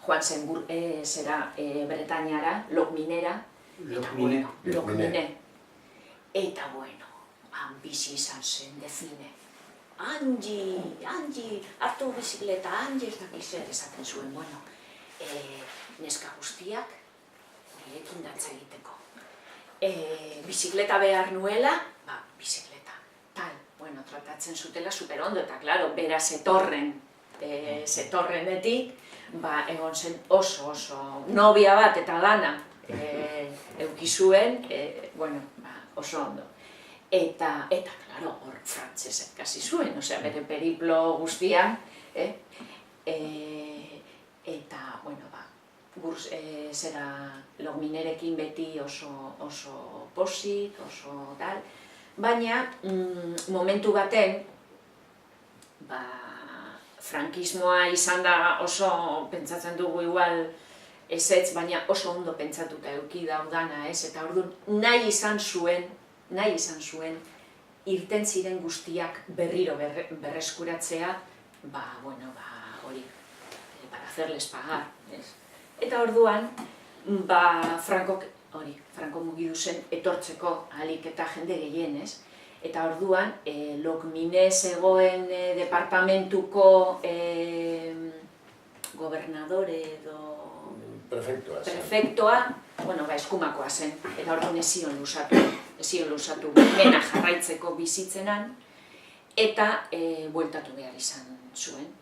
joan zen Bretañara, Locminera, Locmine. Eta bueno, han bizi izan zen define. Angi, hartu bizikleta, Angi ez dakiz zer esaten zuen, bueno, neska guztiak nirekin dantza egiteko. Bizikleta behar nuela, bizikleta, tal, bueno, tratatzen zutela superondo, eta klaro, bera zetorrenetik, egon zen oso nobia bat eta lana eukizuen, bueno, oso ondo. Eta, klaro, hor frantzesek kasi zuen, osea, bere periplo guztian, eta, bueno, Locminerekin beti oso pozik, oso tal, baina momentu baten, frankismoa izan da oso, pentsatzen dugu igual ezetz, baina oso ondo pentsatuta eduki daudana, ez? Eta orduan nahi izan zuen irten ziren guztiak berriro berreskuratzea, hori, para hacerles pagar, ez? Eta orduan, Franco mugidu zen etortzeko ahalik eta jende gehien, ez? Eta orduan, Locmine zegoen departamentuko gobernadore edo prefektoa, eskumakoa zen, eta orduan ez zion lusatu mena jarraitzeko bizitzenan, eta bueltatu behar izan zuen.